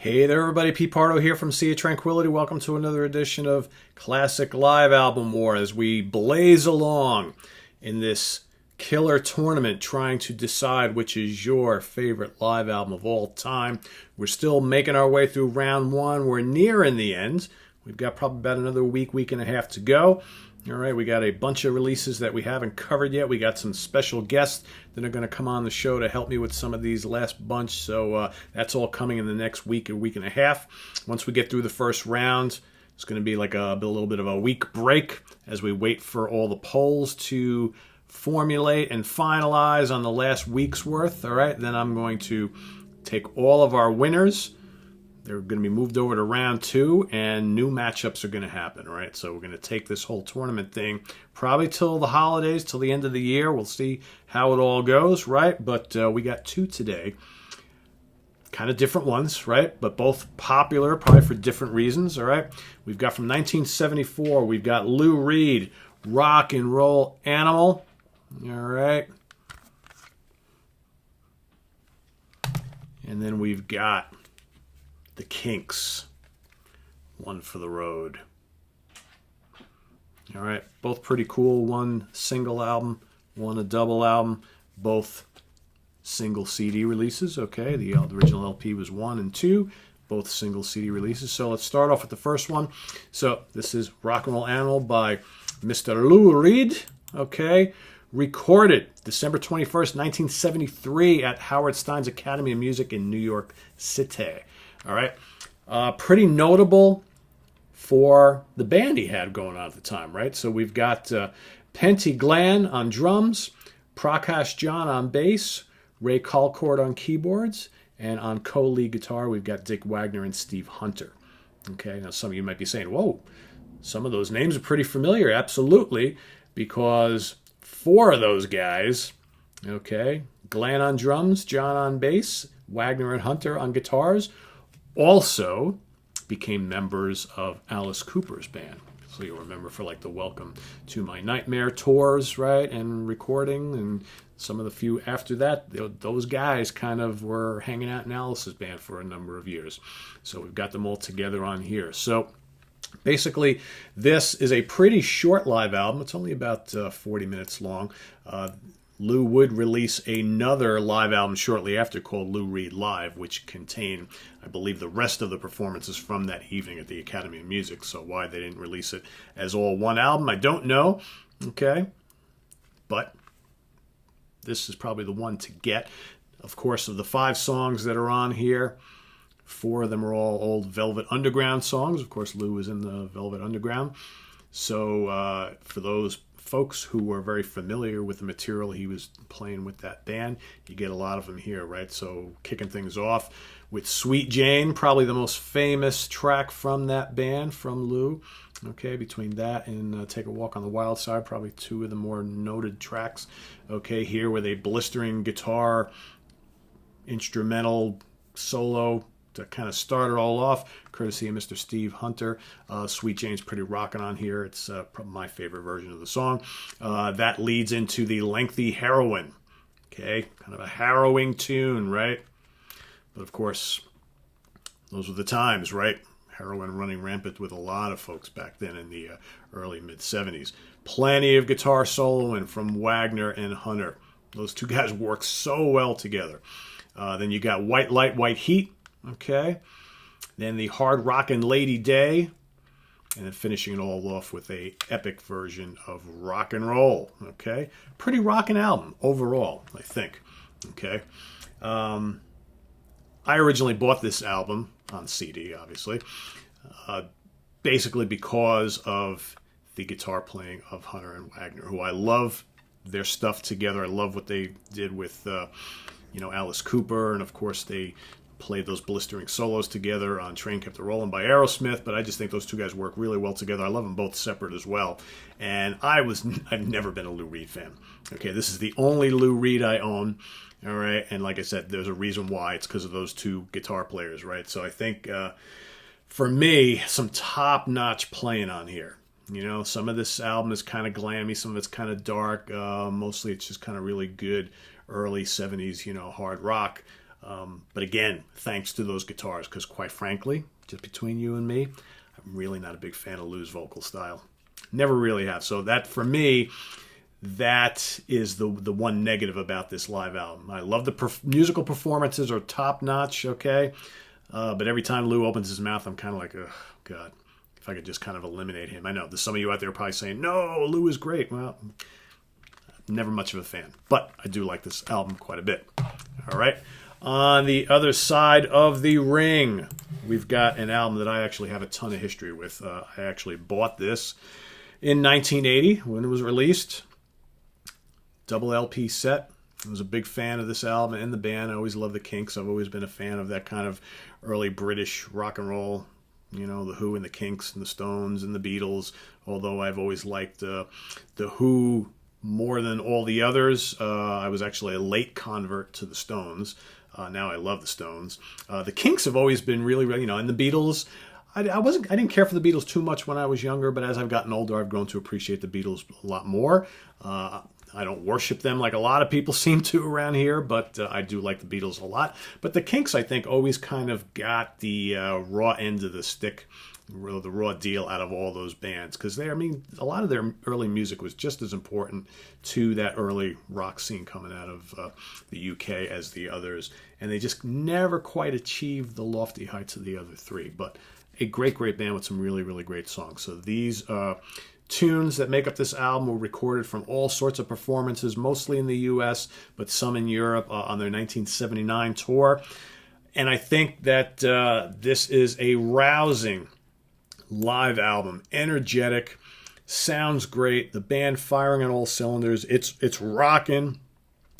Hey there everybody, Pete Pardo here from Sea of Tranquility. Welcome to another edition of Classic Live Album War as we blaze along in this killer tournament trying to decide which is your favorite live album of all time. We're still making our way through round one. We're nearing the end. We've got probably about another week and a half to go. All right, we got a bunch of releases that we haven't covered yet. We got some special guests that are going to come on the show to help me with some of these last bunch. So that's all coming in the next week and a half. Once we get through the first round, it's going to be like a little bit of a week break as we wait for all the polls to formulate and finalize on the last week's worth. All right, then I'm going to take all of our winners. They're going to be moved over to round two, and new matchups are going to happen, right? So we're going to take this whole tournament thing probably till the holidays, till the end of the year. We'll see how it all goes, right? But we got two today. Kind of different ones, right? But both popular, probably for different reasons, all right? We've got from 1974, we've got Lou Reed, Rock and Roll Animal, all right? And then we've got the Kinks, One for the Road. All right, both pretty cool. One single album, one a double album, both single CD releases. Okay, the original LP was 1 and 2, both single CD releases. So let's start off with the first one. So this is Rock and Roll Animal by Mr. Lou Reed. Okay, recorded December 21st, 1973 at Howard Stein's Academy of Music in New York City. All right, pretty notable for the band he had going on at the time, right? So we've got Penty Glenn on drums, Prakash John on bass, Ray Colcord on keyboards, and on co-lead guitar, we've got Dick Wagner and Steve Hunter. Okay, now some of you might be saying, whoa, some of those names are pretty familiar. Absolutely, because 4 of those guys, okay, Glenn on drums, John on bass, Wagner and Hunter on guitars, also became members of Alice Cooper's band. So you'll remember for like the Welcome to My Nightmare tours, right, and recording, and some of the few after that, those guys kind of were hanging out in Alice's band for a number of years. So we've got them all together on here. So basically, this is a pretty short live album. It's only about 40 minutes long. Lou would release another live album shortly after called Lou Reed Live, which contained, I believe, the rest of the performances from that evening at the Academy of Music. So why they didn't release it as all one album, I don't know. Okay, but this is probably the one to get. Of course, of the 5 songs that are on here, 4 of them are all old Velvet Underground songs. Of course, Lou was in the Velvet Underground. So for those folks who were very familiar with the material he was playing with that band, you get a lot of them here, right? So kicking things off with Sweet Jane, probably the most famous track from that band, from Lou. Okay, between that and Take a Walk on the Wild Side, probably 2 of the more noted tracks. Okay, here with a blistering guitar instrumental solo to kind of start it all off, courtesy of Mr. Steve Hunter. Sweet Jane's pretty rocking on here. It's probably my favorite version of the song. That leads into the lengthy Heroin. Okay, kind of a harrowing tune, right? But of course, those were the times, right? Heroin running rampant with a lot of folks back then in the early mid-70s. Plenty of guitar soloing from Wagner and Hunter. Those 2 guys work so well together. Then you got White Light, White Heat. Okay, then the Hard Rockin' Lady Day, and then finishing it all off with a epic version of Rock and Roll. Okay, pretty rockin' album overall, I think. Okay, I originally bought this album on CD, obviously, basically because of the guitar playing of Hunter and Wagner, who I love their stuff together. I love what they did with, Alice Cooper, and of course they played those blistering solos together on Train Kept a Rollin' by Aerosmith, but I just think those 2 guys work really well together. I love them both separate as well. And I've never been a Lou Reed fan. Okay, this is the only Lou Reed I own. All right, and like I said, there's a reason why. It's because of those 2 guitar players, right? So I think, for me, some top-notch playing on here. Some of this album is kind of glammy, some of it's kind of dark. Mostly it's just kind of really good early 70s, hard rock. But again, thanks to those guitars, because quite frankly, just between you and me, I'm really not a big fan of Lou's vocal style. Never really have. So that, for me, that is the one negative about this live album. I love the musical performances are top notch, okay? But every time Lou opens his mouth, I'm kind of like, oh, God, if I could just kind of eliminate him. I know there's some of you out there probably saying, no, Lou is great. Well, never much of a fan, but I do like this album quite a bit. All right. On the other side of the ring, we've got an album that I actually have a ton of history with. I actually bought this in 1980 when it was released. Double LP set. I was a big fan of this album and the band. I always loved the Kinks. I've always been a fan of that kind of early British rock and roll, you know, the Who and the Kinks and the Stones and the Beatles, although I've always liked the Who more than all the others. I was actually a late convert to the Stones. Now I love the Stones. The Kinks have always been really, really, you know, and the Beatles. I didn't care for the Beatles too much when I was younger, but as I've gotten older, I've grown to appreciate the Beatles a lot more. I don't worship them like a lot of people seem to around here, but I do like the Beatles a lot. But the Kinks, I think, always kind of got the raw end of the stick, the raw deal out of all those bands, because a lot of their early music was just as important to that early rock scene coming out of the UK as the others, and they just never quite achieved the lofty heights of the other three. But a great, great band with some really, really great songs. So these tunes that make up this album were recorded from all sorts of performances, mostly in the US, but some in Europe on their 1979 tour. And I think that this is a rousing live album, energetic, sounds great, the band firing on all cylinders. It's rocking.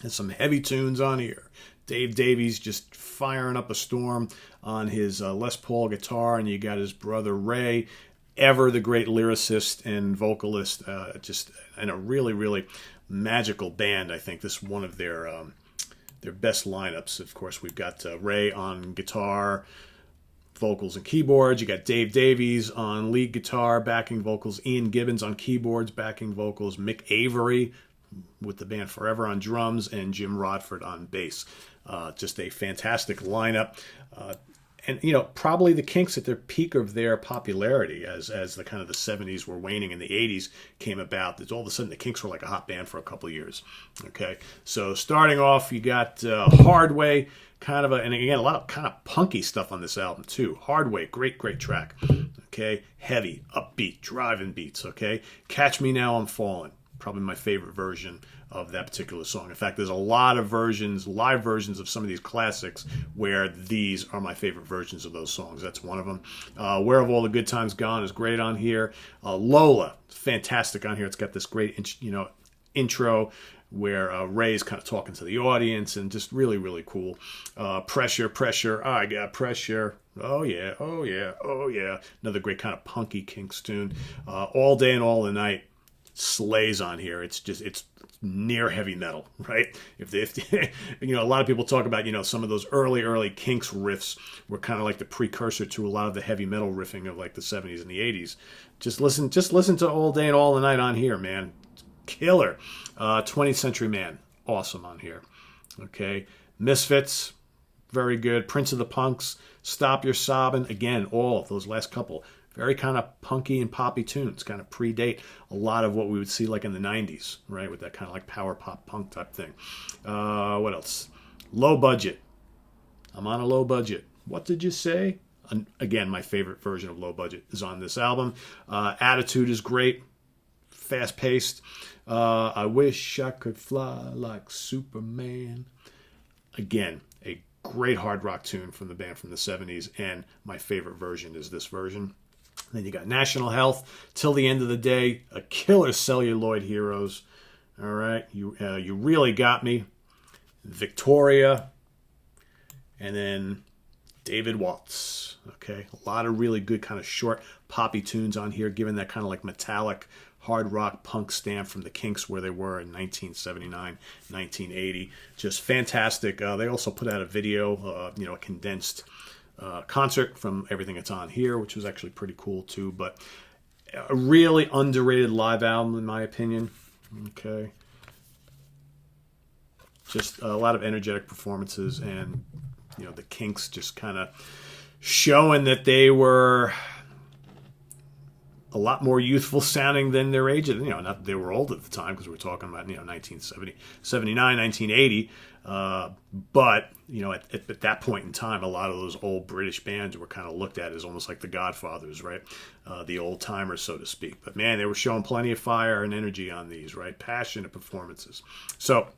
There's some heavy tunes on here. Dave Davies just firing up a storm on his Les Paul guitar, and you got his brother Ray, ever the great lyricist and vocalist, just in a really, really magical band. I think this is one of their best lineups. Of course, we've got Ray on guitar, vocals and keyboards. You got Dave Davies on lead guitar, backing vocals. Ian Gibbons on keyboards, backing vocals. Mick Avery with the band Forever on drums, and Jim Rodford on bass. Just a fantastic lineup. And, you know, probably the Kinks at their peak of their popularity as the kind of the 70s were waning and the 80s came about. All of a sudden the Kinks were like a hot band for a couple of years. Okay, so starting off, you got Hard Way, kind of and again, a lot of kind of punky stuff on this album too. Hard Way, great, great track. Okay, heavy, upbeat, driving beats. Okay, Catch Me Now I'm Falling, probably my favorite version of that particular song. In fact, there's a lot of versions, live versions of some of these classics where these are my favorite versions of those songs. That's one of them. Where Have All the Good Times Gone is great on here. Lola, fantastic on here. It's got this great, intro where Ray's kind of talking to the audience, and just really, really cool. Pressure, Pressure, I Got Pressure. Oh yeah, oh yeah, oh yeah. Another great kind of punky Kinks tune. All Day and All the Night slays on here. It's near heavy metal, right? If a lot of people talk about, some of those early Kinks riffs were kind of like the precursor to a lot of the heavy metal riffing of like the 70s and the 80s. Just listen to All Day and All the Night on here, man. Killer. 20th Century Man, awesome on here. Okay. Misfits, very good. Prince of the Punks, Stop Your Sobbin', again, all of those last couple. Very kind of punky and poppy tunes, kind of predate a lot of what we would see like in the 90s, right? With that kind of like power pop punk type thing. What else? Low Budget. I'm on a low budget. What did you say? Again, my favorite version of Low Budget is on this album. Attitude is great. Fast paced. I Wish I Could Fly Like Superman. Again, a great hard rock tune from the band from the 70s, and my favorite version is this version. Then you got National Health, Till the End of the Day, a killer Celluloid Heroes. All right, you Really Got Me, Victoria, and then David Waltz. Okay, a lot of really good kind of short poppy tunes on here, given that kind of like metallic hard rock punk stamp from the Kinks where they were in 1979, 1980. Just fantastic. They also put out a video, a condensed concert from everything that's on here, which was actually pretty cool too. But a really underrated live album in my opinion. Okay. just a lot of energetic performances, and the Kinks just kind of showing that they were a lot more youthful sounding than their age. Not that they were old at the time, because we're talking about 1970, 79, 1980. But at that point in time, a lot of those old British bands were kind of looked at as almost like the Godfathers, right? The old timers, so to speak. But man, they were showing plenty of fire and energy on these, right? Passionate performances. So,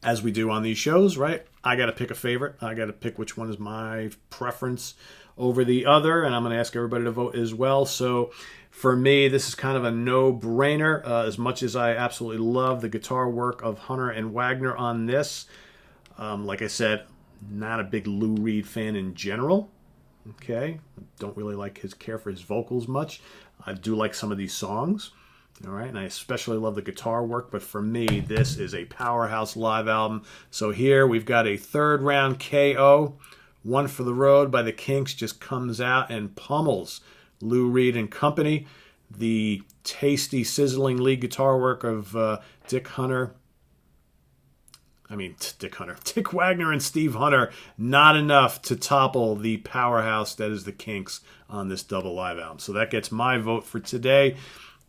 as we do on these shows, right? I got to pick a favorite. I got to pick which one is my preference over the other, and I'm going to ask everybody to vote as well. So for me, this is kind of a no-brainer. As much as I absolutely love the guitar work of Hunter and Wagner on this, like I said, not a big Lou Reed fan in general. Okay, don't really care for his vocals much. I do like some of these songs. All right, and I especially love the guitar work, but for me, this is a powerhouse live album. So here we've got a third round KO. One for the Road by the Kinks just comes out and pummels Lou Reed and company. The tasty, sizzling lead guitar work of Dick Wagner and Steve Hunter, not enough to topple the powerhouse that is the Kinks on this double live album. So that gets my vote for today.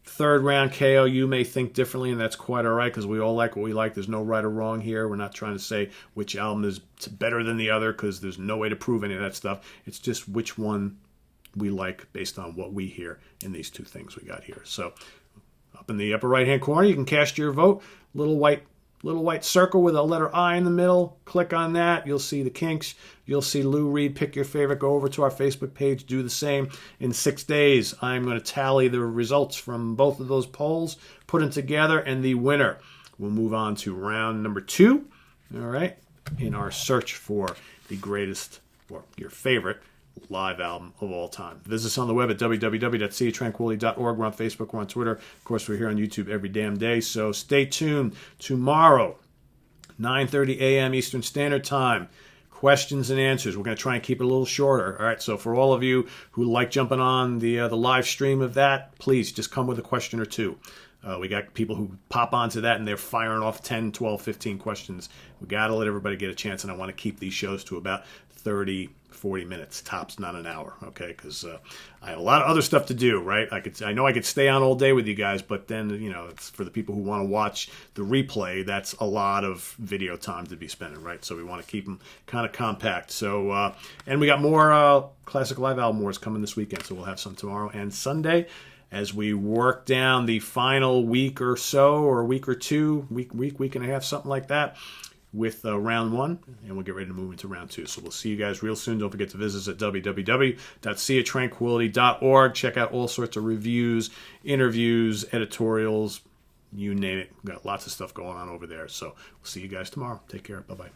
Third round KO, you may think differently, and that's quite all right, because we all like what we like. There's no right or wrong here. We're not trying to say which album is better than the other, because there's no way to prove any of that stuff. It's just which one we like based on what we hear in these two things we got here. So up in the upper right-hand corner, you can cast your vote. Little white circle with a letter I in the middle. Click on that. You'll see the Kinks. You'll see Lou Reed. Pick your favorite. Go over to our Facebook page. Do the same. In 6 days, I'm going to tally the results from both of those polls, put them together, and the winner. We'll move on to round number 2, all right, in our search for the greatest, or your favorite, live album of all time. Visit us on the web at www.seatranquility.org. We're on Facebook. We're on Twitter. Of course, we're here on YouTube every damn day. So stay tuned. Tomorrow, 9:30 a.m. Eastern Standard Time. Questions and answers. We're going to try and keep it a little shorter. All right. So for all of you who like jumping on the live stream of that, please just come with a question or two. We got people who pop onto that and they're firing off 10, 12, 15 questions. We got to let everybody get a chance, and I want to keep these shows to about 30, 40 minutes tops, not an hour, okay? Because I have a lot of other stuff to do, right? I know I could stay on all day with you guys, but then, it's for the people who want to watch the replay, that's a lot of video time to be spending, right? So we want to keep them kind of compact. So, and we got more Classic Live Album Wars coming this weekend, so we'll have some tomorrow and Sunday as we work down the final week or so, or a week or two, week and a half, something like that, with round 1, and we'll get ready to move into round 2. So we'll see you guys real soon. Don't forget to visit us at www.seatranquility.org. Check out all sorts of reviews, interviews, editorials, you name it. We've got lots of stuff going on over there. So we'll see you guys tomorrow. Take care. Bye-bye.